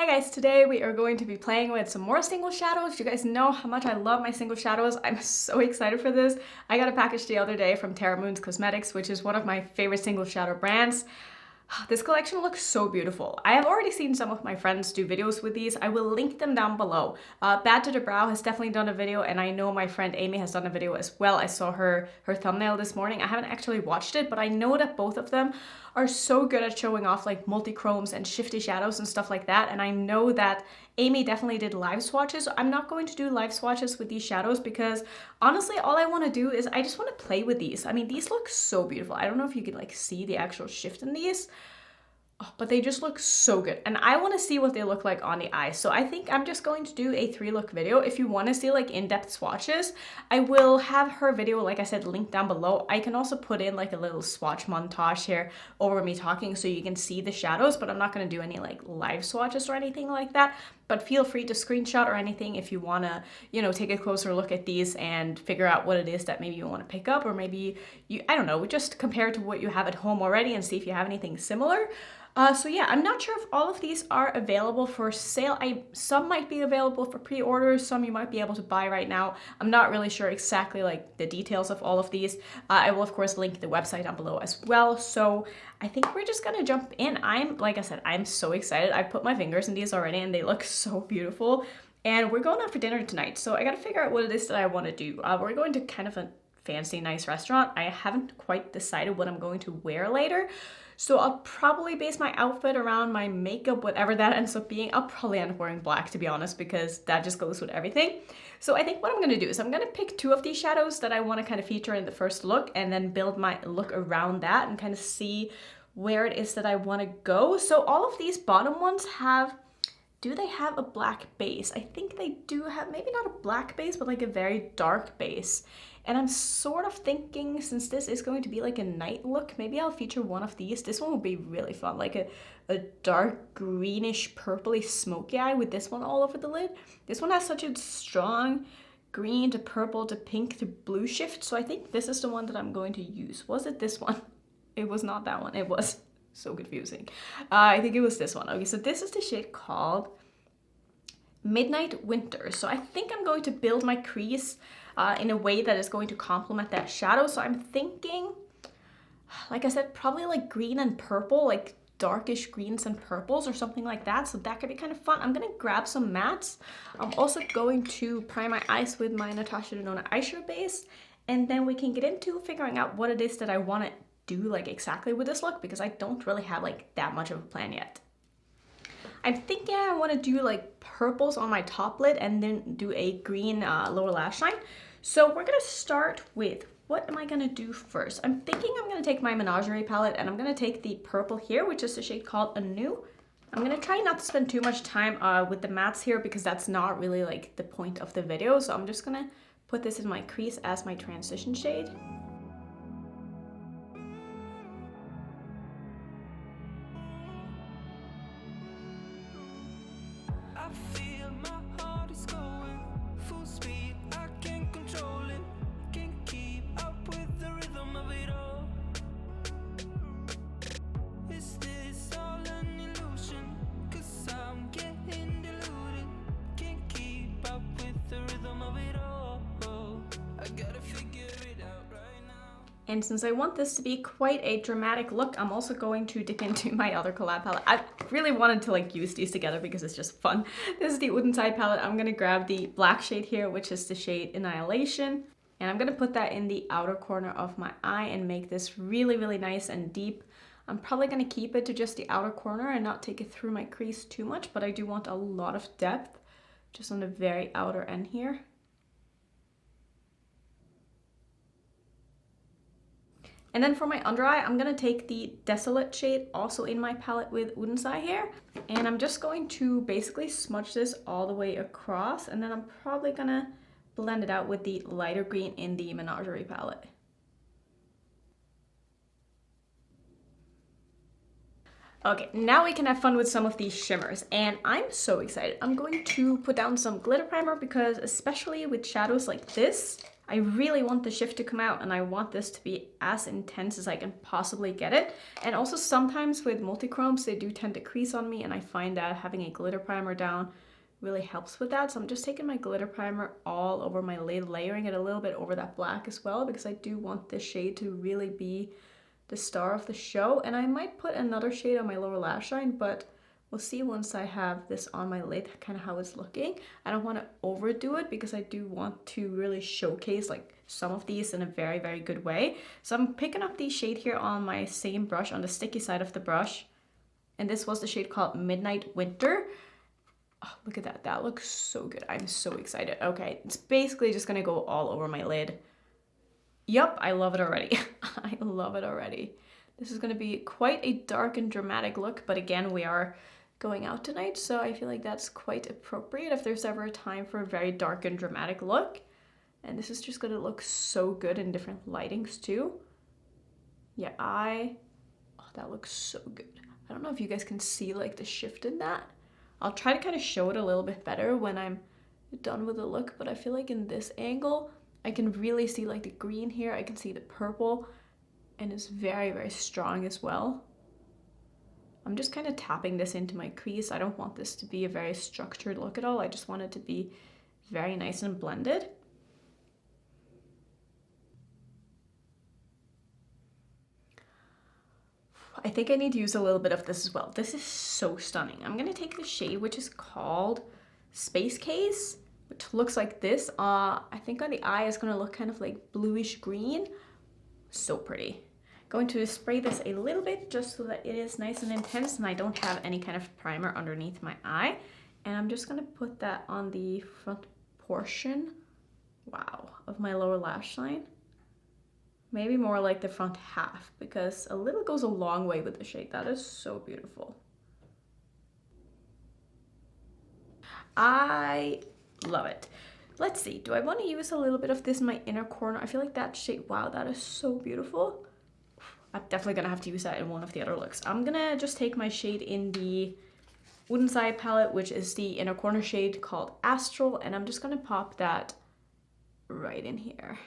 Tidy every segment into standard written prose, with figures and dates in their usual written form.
Hi guys, today we are going to be playing with some more single shadows. You guys know how much I love my single shadows. I'm so excited for this. I got a package the other day from Terra Moon Cosmetics, which is one of my favorite single shadow brands. This collection looks so beautiful. I have already seen some of my friends do videos with these. I will link them down below. Bad to the Brow has definitely done a video, and I know my friend Amy has done a video as well. I saw her thumbnail this morning. I haven't actually watched it, but I know that both of them are so good at showing off like multi-chromes and shifty shadows and stuff like that. And I know that Amy definitely did live swatches. I'm not going to do live swatches with these shadows because honestly, all I want to do is I just want to play with these. I mean, these look so beautiful. I don't know if you can like see the actual shift in these, but they just look so good. And I want to see what they look like on the eye. So I think I'm just going to do a 3-look video. If you want to see like in-depth swatches, I will have her video, like I said, linked down below. I can also put in like a little swatch montage here over me talking so you can see the shadows, but I'm not going to do any like live swatches or anything like that. But feel free to screenshot or anything if you want to, you know, take a closer look at these and figure out what it is that maybe you want to pick up, or maybe you, I don't know, just compare to what you have at home already and see if you have anything similar. So yeah, I'm not sure if all of these are available for sale. Some might be available for pre-orders, some you might be able to buy right now. I'm not really sure exactly like the details of all of these. I will of course link the website down below as well. So I think we're just gonna jump in. Like I said, I'm so excited. I put my fingers in these already and they look so beautiful. And we're going out for dinner tonight, so I gotta figure out what it is that I want to do. We're going to kind of a fancy, nice restaurant. I haven't quite decided what I'm going to wear later. So I'll probably base my outfit around my makeup, whatever that ends up being. I'll probably end up wearing black, to be honest, because that just goes with everything. So I think what I'm going to do is I'm going to pick 2 of these shadows that I want to kind of feature in the first look and then build my look around that and kind of see where it is that I want to go. So all of these bottom ones do they have a black base? I think they do have, maybe not a black base, but like a very dark base. And I'm sort of thinking, since this is going to be like a night look, maybe I'll feature one of these. This one will be really fun, like a dark greenish purpley smoky eye with this one all over the lid. This one has such a strong green to purple to pink to blue shift, so I think this is the one that I'm going to use. Was it this one? It was not that one. It was so confusing. I think it was this one. Okay, so this is the shade called Midnight Winter. So I think I'm going to build my crease in a way that is going to complement that shadow. So I'm thinking, like I said, probably like green and purple, like darkish greens and purples or something like that. So that could be kind of fun. I'm gonna grab some mattes. I'm also going to prime my eyes with my Natasha Denona eyeshadow base, and then we can get into figuring out what it is that I want to do like exactly with this look, because I don't really have like that much of a plan yet. I'm thinking I want to do like purples on my top lid and then do a green lower lash line. So we're going to start with, what am I going to do first? I'm thinking I'm going to take my Menagerie palette and I'm going to take the purple here, which is the shade called Anew. I'm going to try not to spend too much time with the mattes here because that's not really like the point of the video. So I'm just going to put this in my crease as my transition shade. And since I want this to be quite a dramatic look, I'm also going to dip into my other collab palette. I really wanted to like use these together because it's just fun. This is the Wooden Side palette. I'm gonna grab the black shade here, which is the shade Annihilation. And I'm gonna put that in the outer corner of my eye and make this really, really nice and deep. I'm probably gonna keep it to just the outer corner and not take it through my crease too much, but I do want a lot of depth just on the very outer end here. And then for my under eye, I'm gonna take the Desolate shade, also in my palette with Wooden Side here. And I'm just going to basically smudge this all the way across. And then I'm probably gonna blend it out with the lighter green in the Menagerie palette. Okay, now we can have fun with some of these shimmers, and I'm so excited. I'm going to put down some glitter primer because especially with shadows like this, I really want the shift to come out, and I want this to be as intense as I can possibly get it. And also sometimes with multi-chromes, they do tend to crease on me, and I find that having a glitter primer down really helps with that. So I'm just taking my glitter primer all over my lid, layering it a little bit over that black as well, because I do want this shade to really be the star of the show. And I might put another shade on my lower lash line, but we'll see once I have this on my lid kind of how it's looking. I don't want to overdo it because I do want to really showcase like some of these in a very, very good way. So I'm picking up the shade here on my same brush, on the sticky side of the brush. And this was the shade called Midnight Winter. Oh, look at that. That looks so good. I'm so excited. Okay, it's basically just going to go all over my lid. Yup, I love it already. I love it already. This is going to be quite a dark and dramatic look, but again, we are going out tonight, so I feel like that's quite appropriate if there's ever a time for a very dark and dramatic look. And this is just going to look so good in different lightings too. Yeah, oh, that looks so good. I don't know if you guys can see like the shift in that. I'll try to kind of show it a little bit better when I'm done with the look, but I feel like in this angle, I can really see like the green here. I can see the purple, and it's very, very strong as well. I'm just kind of tapping this into my crease. I don't want this to be a very structured look at all. I just want it to be very nice and blended. I think I need to use a little bit of this as well. This is so stunning. I'm going to take the shade which is called Space Case, which looks like this. I think on the eye it's going to look kind of like bluish green. So pretty. Going to spray this a little bit just so that it is nice and intense and I don't have any kind of primer underneath my eye. And I'm just going to put that on the front portion, wow, of my lower lash line. Maybe more like the front half, because a little goes a long way with the shade. That is so beautiful. I love it. Let's see, do I want to use a little bit of this in my inner corner? I feel like that shade, wow, that is so beautiful. I'm definitely gonna have to use that in one of the other looks. I'm gonna just take my shade in the Wooden Side palette, which is the inner corner shade called Astral, and I'm just gonna pop that right in here.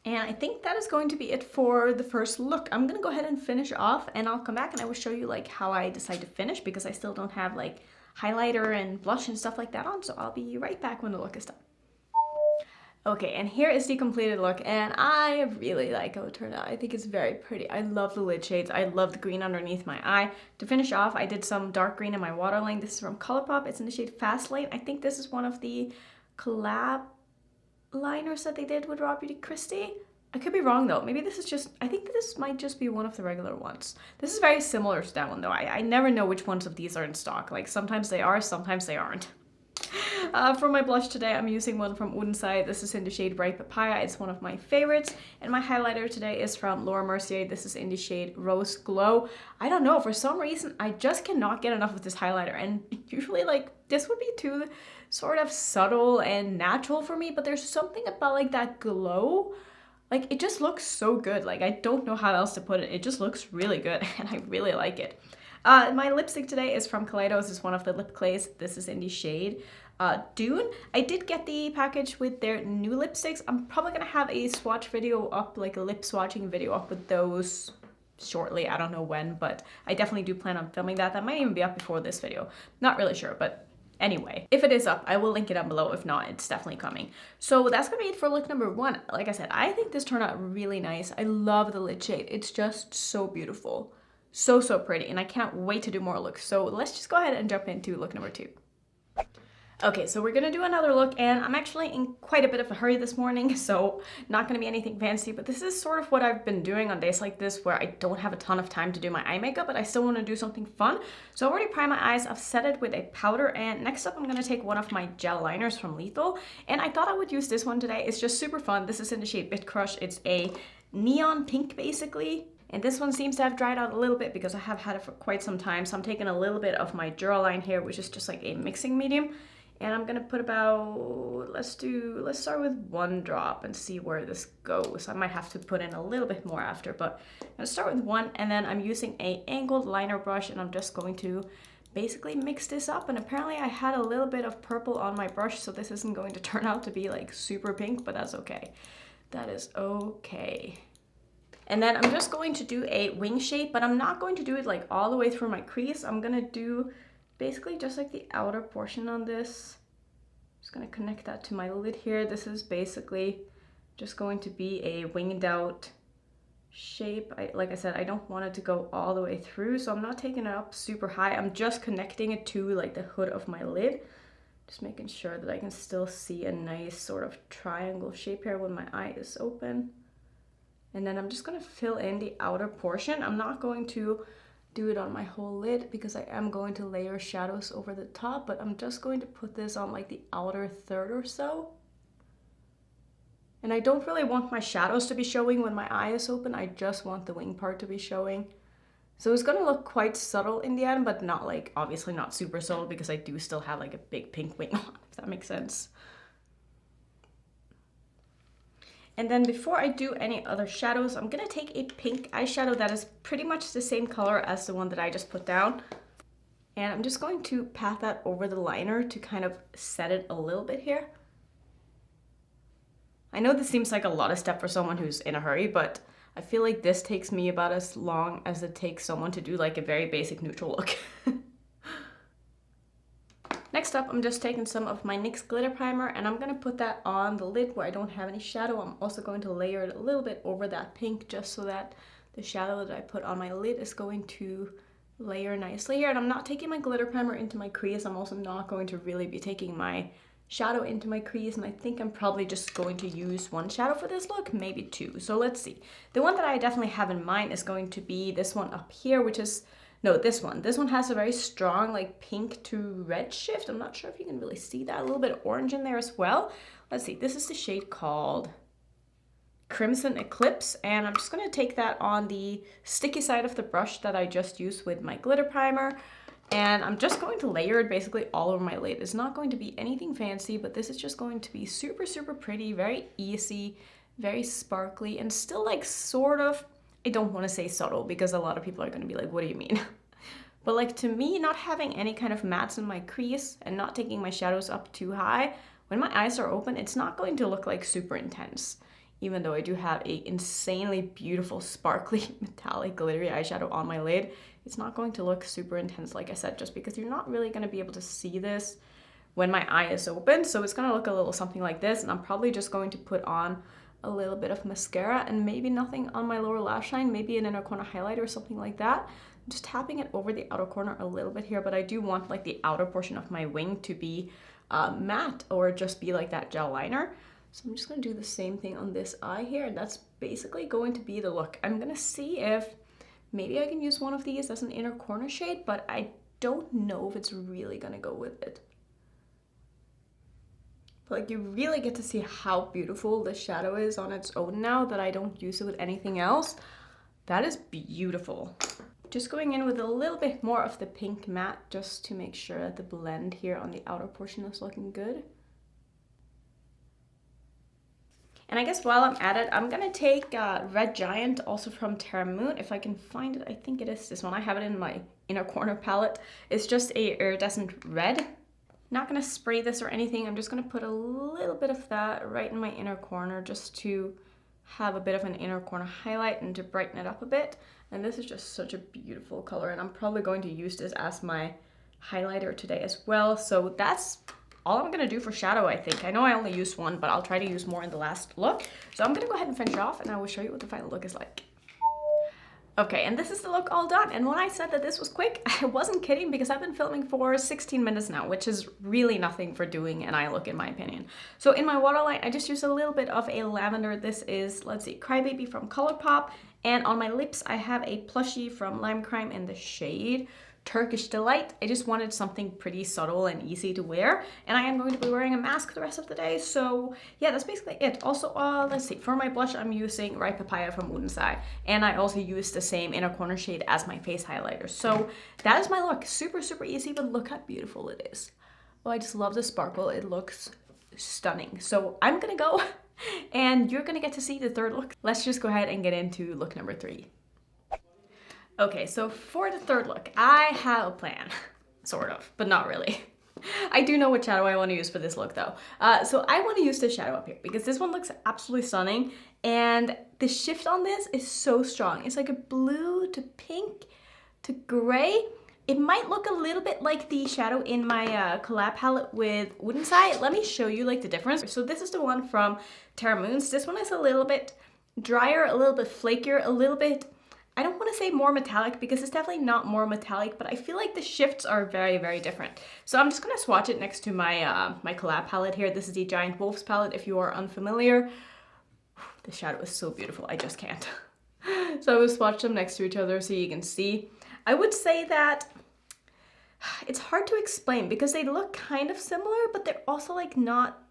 And I think that is going to be it for the first look. I'm gonna go ahead and finish off, and I'll come back and I will show you like how I decide to finish, because I still don't have like highlighter and blush and stuff like that on, so I'll be right back when the look is done. Okay, and here is the completed look, and I really like how it turned out. I think it's very pretty. I love the lid shades. I love the green underneath my eye. To finish off, I did some dark green in my waterline. This is from ColourPop. It's in the shade Fast Lane. I think this is one of the collab liners that they did with Raw Beauty Kristi. I could be wrong though. Maybe this is just, I think this might just be one of the regular ones. This is very similar to that one though. I never know which ones of these are in stock. Like sometimes they are, sometimes they aren't. For my blush today, I'm using one from Wooden Side. This is in the shade Bright Papaya. It's one of my favorites. And my highlighter today is from Laura Mercier. This is in the shade Rose Glow. I don't know, for some reason, I just cannot get enough of this highlighter. And usually, like, this would be too sort of subtle and natural for me, but there's something about, like, that glow. Like, it just looks so good. Like, I don't know how else to put it. It just looks really good, and I really like it. My lipstick today is from Kaleidos. It's one of the lip clays. This is in the shade Dune. I did get the package with their new lipsticks. I'm probably gonna have a swatch video up, like a lip swatching video up with those shortly. I don't know when, but I definitely do plan on filming that. That might even be up before this video. Not really sure, but anyway, if it is up, I will link it down below. If not, it's definitely coming. So that's gonna be it for look number one. Like I said, I think this turned out really nice. I love the lid shade. It's just so beautiful. So pretty, and I can't wait to do more looks. So let's just go ahead and jump into look number two. Okay, so we're gonna do another look, and I'm actually in quite a bit of a hurry this morning, so not gonna be anything fancy, but this is sort of what I've been doing on days like this where I don't have a ton of time to do my eye makeup, but I still wanna do something fun. So I've already primed my eyes, I've set it with a powder, and next up I'm gonna take one of my gel liners from Lethal, and I thought I would use this one today. It's just super fun. This is in the shade Bit Crush. It's a neon pink, basically. And this one seems to have dried out a little bit because I have had it for quite some time. So I'm taking a little bit of my Duraline here, which is just like a mixing medium. And I'm gonna put about, let's start with 1 drop and see where this goes. I might have to put in a little bit more after, but I'm gonna start with 1, and then I'm using a angled liner brush, and I'm just going to basically mix this up. And apparently I had a little bit of purple on my brush, so this isn't going to turn out to be like super pink, but that's okay. That is okay. And then I'm just going to do a wing shape, but I'm not going to do it like all the way through my crease. I'm gonna do basically just like the outer portion on this. Just gonna connect that to my lid here. This is basically just going to be a winged out shape. Like I said, I don't want it to go all the way through, so I'm not taking it up super high. I'm just connecting it to like the hood of my lid. Just making sure that I can still see a nice sort of triangle shape here when my eye is open. And then I'm just gonna fill in the outer portion. I'm not going to do it on my whole lid because I am going to layer shadows over the top, but I'm just going to put this on like the outer third or so. And I don't really want my shadows to be showing when my eye is open. I just want the wing part to be showing. So it's gonna look quite subtle in the end, but not like, obviously not super subtle because I do still have like a big pink wing on, if that makes sense. And then before I do any other shadows, I'm gonna take a pink eyeshadow that is pretty much the same color as the one that I just put down. And I'm just going to pat that over the liner to kind of set it a little bit here. I know this seems like a lot of step for someone who's in a hurry, but I feel like this takes me about as long as it takes someone to do like a very basic neutral look. Next up, I'm just taking some of my NYX glitter primer and I'm gonna put that on the lid where I don't have any shadow. I'm also going to layer it a little bit over that pink just so that the shadow that I put on my lid is going to layer nicely here. And I'm not taking my glitter primer into my crease. I'm also not going to really be taking my shadow into my crease, and I think I'm probably just going to use one shadow for this look, maybe two. So let's see. The one that I definitely have in mind is going to be this one up here, which is, no, this one. This one has a very strong like pink to red shift. I'm not sure if you can really see that. A little bit of orange in there as well. Let's see, this is the shade called Crimson Eclipse, and I'm just gonna take that on the sticky side of the brush that I just used with my glitter primer. And I'm just going to layer it basically all over my lid. It's not going to be anything fancy, but this is just going to be super, super pretty, very easy, very sparkly, and still like sort of, I don't want to say subtle because a lot of people are going to be like, what do you mean? But like to me, not having any kind of mattes in my crease and not taking my shadows up too high, when my eyes are open, it's not going to look like super intense. Even though I do have a insanely beautiful, sparkly, metallic, glittery eyeshadow on my lid, it's not going to look super intense, like I said, just because you're not really going to be able to see this when my eye is open. So it's going to look a little something like this, and I'm probably just going to put on a little bit of mascara and maybe nothing on my lower lash line, maybe an inner corner highlight or something like that. Just tapping it over the outer corner a little bit here, but I do want like the outer portion of my wing to be matte or just be like that gel liner. So I'm just going to do the same thing on this eye here, and that's basically going to be the look. I'm going to see if maybe I can use one of these as an inner corner shade, but I don't know if it's really going to go with it. But like you really get to see how beautiful the shadow is on its own now that I don't use it with anything else. That is beautiful. Just going in with a little bit more of the pink matte just to make sure that the blend here on the outer portion is looking good. And I guess while I'm at it, I'm gonna take Red Giant, also from Terra Moon. If I can find it, I think it is this one. I have it in my inner corner palette. It's just a iridescent red. Not gonna spray this or anything. I'm just gonna put a little bit of that right in my inner corner just to have a bit of an inner corner highlight and to brighten it up a bit. And this is just such a beautiful color, and I'm probably going to use this as my highlighter today as well. So that's all I'm gonna do for shadow, I think. I know I only used one, but I'll try to use more in the last look. So I'm gonna go ahead and finish off, and I will show you what the final look is like. Okay, and this is the look all done. And when I said that this was quick, I wasn't kidding, because I've been filming for 16 minutes now, which is really nothing for doing an eye look in my opinion. So in my waterline, I just used a little bit of a lavender. This is, let's see, Crybaby from ColourPop. And on my lips, I have a plushie from Lime Crime in the shade Turkish Delight. I just wanted something pretty subtle and easy to wear, and I am going to be wearing a mask the rest of the day, so yeah, that's basically it. Also, let's see, for my blush, I'm using Ripe Papaya from Woodenside, and I also use the same inner corner shade as my face highlighter. So that is my look. Super, super easy, but look how beautiful it is. Oh, I just love the sparkle. It looks stunning. So I'm gonna go, and you're gonna get to see the third look. Let's just go ahead and get into look number 3. Okay, so for the third look, I have a plan. sort of, but not really. I do know what shadow I want to use for this look though. So I want to use this shadow up here because this one looks absolutely stunning, and the shift on this is so strong. It's like a blue to pink to gray. It might look a little bit like the shadow in my collab palette with Wooden Side. Let me show you like the difference. So this is the one from Terra Moons. This one is a little bit drier, a little bit flakier, a little bit, I don't want to say more metallic because it's definitely not more metallic, but I feel like the shifts are very, very different. So I'm just going to swatch it next to my my collab palette here. This is the Giant Wolves palette if you are unfamiliar. The shadow is so beautiful, I just can't. So I will swatch them next to each other so you can see. I would say that it's hard to explain because they look kind of similar, but they're also like not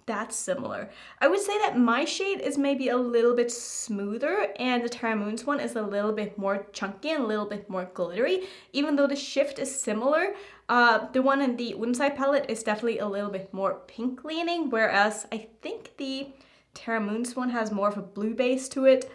that similar. I would say that my shade is maybe a little bit smoother and the Terra Moons one is a little bit more chunky and a little bit more glittery, even though the shift is similar. The one in the Wooden Side palette is definitely a little bit more pink leaning, whereas I think the Terra Moons one has more of a blue base to it.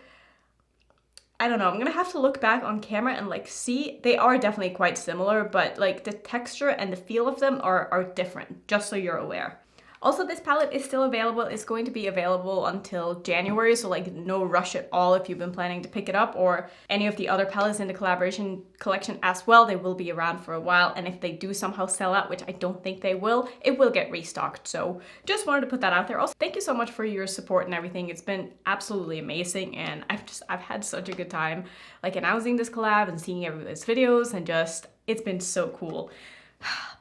I don't know, I'm gonna have to look back on camera and like see. They are definitely quite similar, but like the texture and the feel of them are different, just so you're aware. Also, this palette is still available. It's going to be available until January, so like no rush at all if you've been planning to pick it up, or any of the other palettes in the collaboration collection as well. They will be around for a while, and if they do somehow sell out, which I don't think they will, it will get restocked. So just wanted to put that out there. Also, thank you so much for your support and everything. It's been absolutely amazing, and I've had such a good time like announcing this collab and seeing everybody's videos, and just it's been so cool.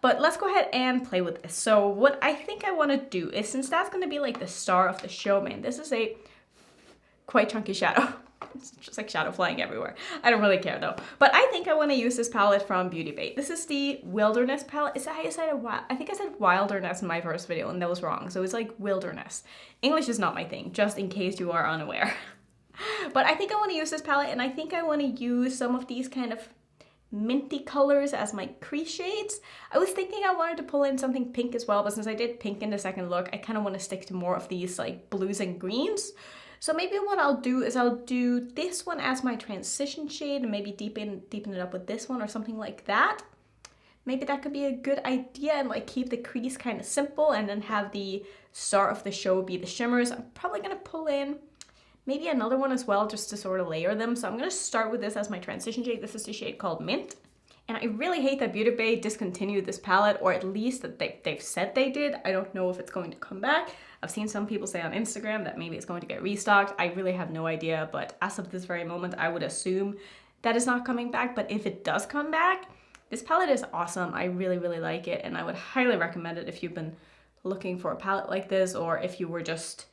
But let's go ahead and play with this. So what I think I want to do is, since that's going to be like the star of the show, man, this is a quite chunky shadow. It's just like shadow flying everywhere. I don't really care though. But I think I want to use this palette from Beauty Bay. This is the Wilderness palette. Is that how you said it? I think I said Wilderness in my first video and that was wrong. So it's like Wilderness. English is not my thing, just in case you are unaware. But I think I want to use this palette, and I think I want to use some of these kind of minty colors as my crease shades. I was thinking I wanted to pull in something pink as well, but since I did pink in the second look, I kind of want to stick to more of these like blues and greens. So maybe what I'll do is I'll do this one as my transition shade and maybe deepen it up with this one or something like that. Maybe that could be a good idea, and like keep the crease kind of simple and then have the star of the show be the shimmers. I'm probably gonna pull in maybe another one as well, just to sort of layer them. So I'm gonna start with this as my transition shade. This is the shade called Mint. And I really hate that Beauty Bay discontinued this palette, or at least that they've said they did. I don't know if it's going to come back. I've seen some people say on Instagram that maybe it's going to get restocked. I really have no idea, but as of this very moment, I would assume that it's not coming back. But if it does come back, this palette is awesome. I really, really like it, and I would highly recommend it if you've been looking for a palette like this, or if you were just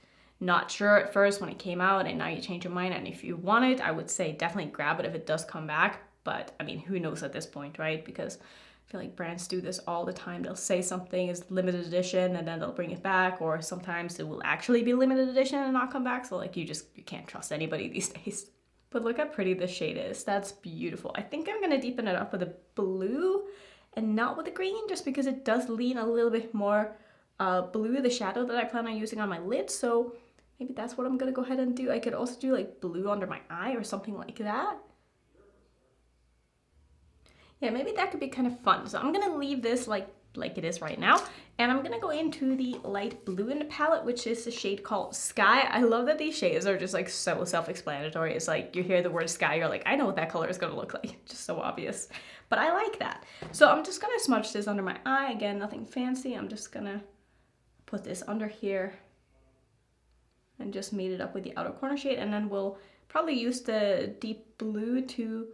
not sure at first when it came out and now you change your mind, and if you want it, I would say definitely grab it if it does come back. But I mean, who knows at this point, right? Because I feel like brands do this all the time. They'll say something is limited edition and then they'll bring it back, or sometimes it will actually be limited edition and not come back. So like you can't trust anybody these days. But look how pretty this shade is. That's beautiful. I think I'm gonna deepen it up with a blue and not with a green, just because it does lean a little bit more blue, the shadow that I plan on using on my lid. So maybe that's what I'm gonna go ahead and do. I could also do like blue under my eye or something like that. Yeah, maybe that could be kind of fun. So I'm gonna leave this like it is right now, and I'm gonna go into the light blue in the palette, which is a shade called Sky. I love that these shades are just like so self-explanatory. It's like you hear the word sky, you're like, I know what that color is gonna look like. Just so obvious. But I like that. So I'm just gonna smudge this under my eye. Again, nothing fancy. I'm just gonna put this under here and just meet it up with the outer corner shade, and then we'll probably use the deep blue to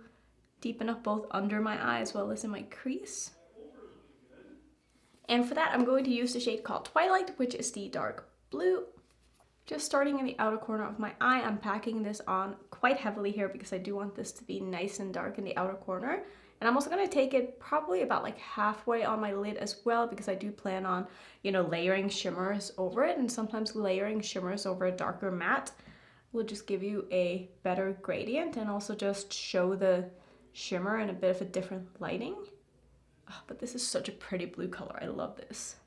deepen up both under my eye as well as in my crease. And for that, I'm going to use the shade called Twilight, which is the dark blue. Just starting in the outer corner of my eye, I'm packing this on quite heavily here because I do want this to be nice and dark in the outer corner. And I'm also going to take it probably about like halfway on my lid as well, because I do plan on, you know, layering shimmers over it, and sometimes layering shimmers over a darker matte will just give you a better gradient and also just show the shimmer in a bit of a different lighting. Oh, but this is such a pretty blue color. I love this.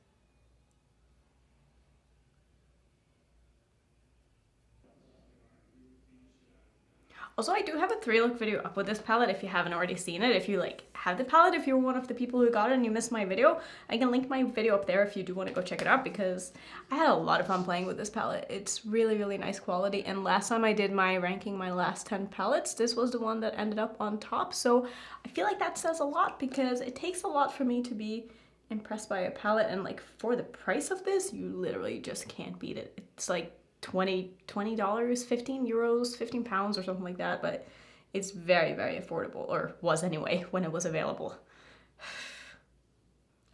Also, I do have a 3-look video up with this palette if you haven't already seen it. If you like have the palette, if you're one of the people who got it and you missed my video, I can link my video up there if you do want to go check it out, because I had a lot of fun playing with this palette. It's really, really nice quality. And last time I did my ranking my last 10 palettes, this was the one that ended up on top. So I feel like that says a lot, because it takes a lot for me to be impressed by a palette, and like for the price of this, you literally just can't beat it. It's like $20, 15 euros, 15 pounds or something like that, but it's very, very affordable, or was anyway when it was available.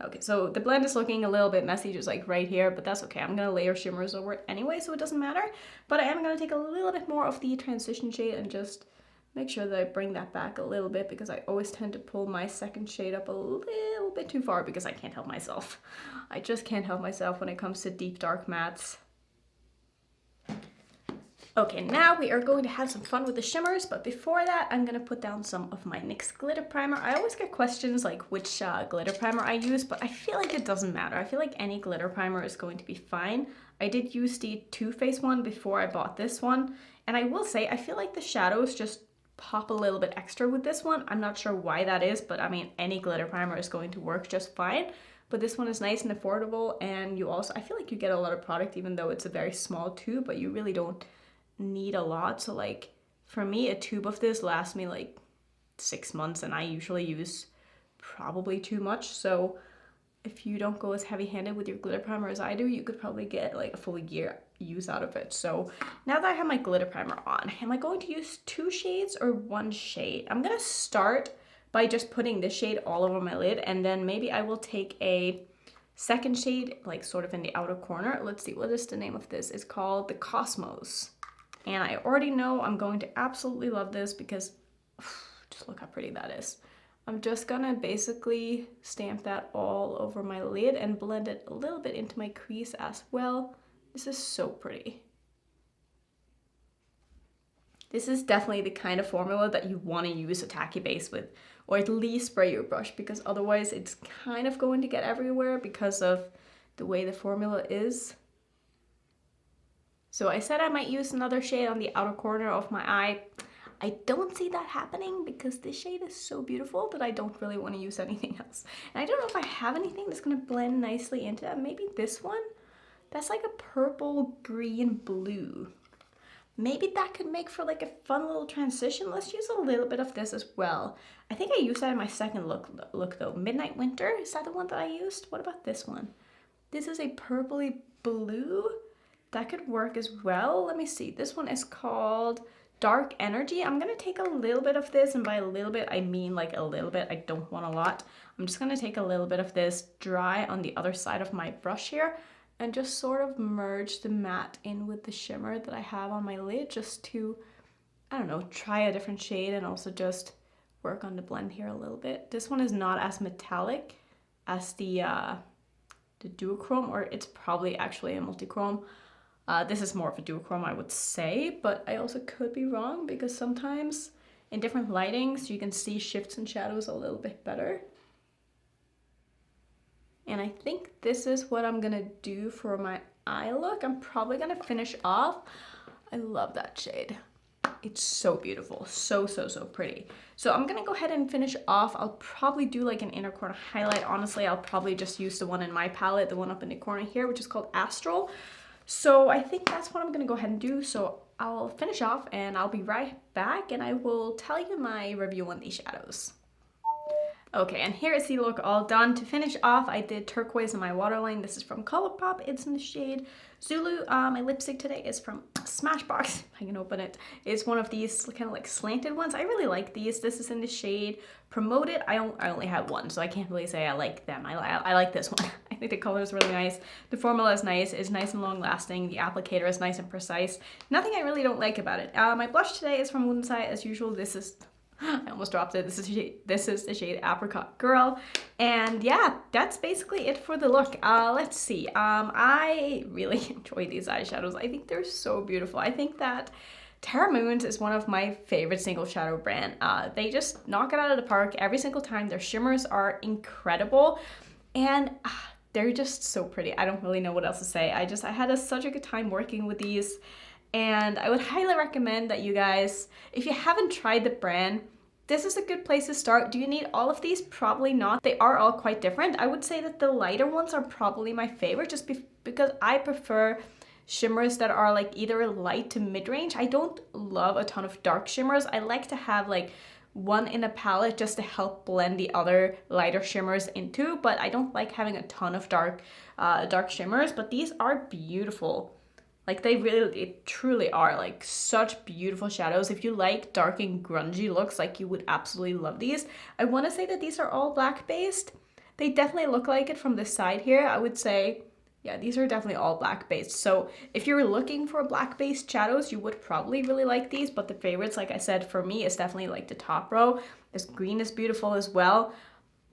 Okay, so the blend is looking a little bit messy just like right here, but that's okay. I'm gonna layer shimmers over it anyway, so it doesn't matter. But I am gonna take a little bit more of the transition shade and just make sure that I bring that back a little bit, because I always tend to pull my second shade up a little bit too far because I can't help myself. I just can't help myself when it comes to deep dark mattes. Okay, now we are going to have some fun with the shimmers, but before that, I'm gonna put down some of my NYX glitter primer. I always get questions like which glitter primer I use, but I feel like it doesn't matter. I feel like any glitter primer is going to be fine. I did use the Too Faced one before I bought this one, and I will say I feel like the shadows just pop a little bit extra with this one. I'm not sure why that is, but I mean, any glitter primer is going to work just fine. But this one is nice and affordable, and you also, I feel like you get a lot of product even though it's a very small tube, but you really don't need a lot. So like for me, a tube of this lasts me like 6 months, and I usually use probably too much. So if you don't go as heavy-handed with your glitter primer as I do, you could probably get like a full year use out of it. So now that I have my glitter primer on, am I going to use 2 shades or 1 shade? I'm gonna start by just putting this shade all over my lid, and then maybe I will take a second shade like sort of in the outer corner. Let's see, what is the name of this? It's called the Cosmos. And I already know I'm going to absolutely love this, because just look how pretty that is. I'm just gonna basically stamp that all over my lid and blend it a little bit into my crease as well. This is so pretty. This is definitely the kind of formula that you want to use a tacky base with, or at least spray your brush, because otherwise it's kind of going to get everywhere because of the way the formula is. So I said I might use another shade on the outer corner of my eye. I don't see that happening because this shade is so beautiful that I don't really want to use anything else. And I don't know if I have anything that's going to blend nicely into that. Maybe this one? That's like a purple, green, blue. Maybe that could make for like a fun little transition. Let's use a little bit of this as well. I think I used that in my second look though. Midnight Winter, is that the one that I used? What about this one? This is a purpley blue. That could work as well. Let me see. This one is called Dark Energy. I'm gonna take a little bit of this, and by a little bit, I mean like a little bit. I don't want a lot. I'm just gonna take a little bit of this, dry on the other side of my brush here, and just sort of merge the matte in with the shimmer that I have on my lid, just to, I don't know, try a different shade and also just work on the blend here a little bit. This one is not as metallic as the duochrome, or it's probably actually a multichrome. This is more of a duochrome, I would say, but I also could be wrong, because sometimes in different lightings you can see shifts and shadows a little bit better. And I think this is what I'm gonna do for my eye look. I'm probably gonna finish off. I love that shade. It's so beautiful, so pretty. So I'm gonna go ahead and finish off. I'll probably do like an inner corner highlight. Honestly, I'll probably just use the one in my palette, the one up in the corner here, which is called Astral. So I think that's what I'm gonna go ahead and do. So I'll finish off and I'll be right back, and I will tell you my review on these shadows. Okay, and here is the look all done. To finish off, I did turquoise in my waterline. This is from Colourpop. It's in the shade Zulu. My lipstick today is from Smashbox. I can open it. It's one of these kind of like slanted ones. I really like these. This is in the shade Promoted. I only have one, so I can't really say I like them. I like this one. I think the color is really nice. The formula is nice. It's nice and long lasting. The applicator is nice and precise. Nothing I really don't like about it. My blush today is from Woodenside as usual. This is, I almost dropped it. This is the shade Apricot Girl. And yeah, that's basically it for the look. Let's see. I really enjoy these eyeshadows. I think they're so beautiful. I think that Terra Moon is one of my favorite single shadow brand. They just knock it out of the park every single time. Their shimmers are incredible, and they're just so pretty. I don't really know what else to say. I had such a good time working with these, And I would highly recommend that you guys, if you haven't tried the brand, this is a good place to start. Do you need all of these? Probably not. They are all quite different. I would say that the lighter ones are probably my favorite, just because I prefer shimmers that are like either light to mid-range. I don't love a ton of dark shimmers. I like to have like one in a palette just to help blend the other lighter shimmers into, but I don't like having a ton of dark shimmers. But these are beautiful. Like they truly are like such beautiful shadows. If you like dark and grungy looks, like you would absolutely love these. I want to say that these are all black based. They definitely look like it from the side here. I would say, yeah, these are definitely all black based. So if you're looking for black based shadows, you would probably really like these. But the favorites, like I said, for me is definitely like the top row. This green is beautiful as well.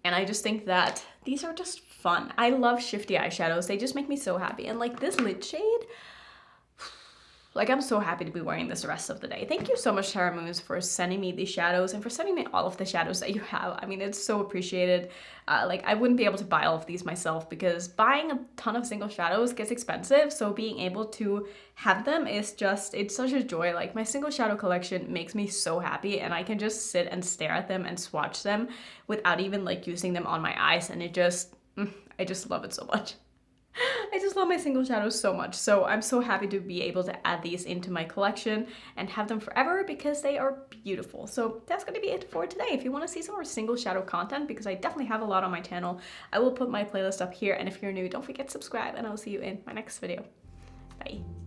And I just think that these are just fun. I love shifty eyeshadows. They just make me so happy. And like this lid shade, like I'm so happy to be wearing this the rest of the day. Thank you so much, Terra Moons, for sending me these shadows and for sending me all of the shadows that you have. I mean, it's so appreciated. Like I wouldn't be able to buy all of these myself because buying a ton of single shadows gets expensive. So being able to have them is just, it's such a joy. Like my single shadow collection makes me so happy, and I can just sit and stare at them and swatch them without even like using them on my eyes. And it just, I just love it so much. I just love my single shadows so much. So I'm so happy to be able to add these into my collection and have them forever because they are beautiful. So that's going to be it for today. If you want to see some more single shadow content, because I definitely have a lot on my channel, I will put my playlist up here. And if you're new, don't forget to subscribe, and I'll see you in my next video. Bye.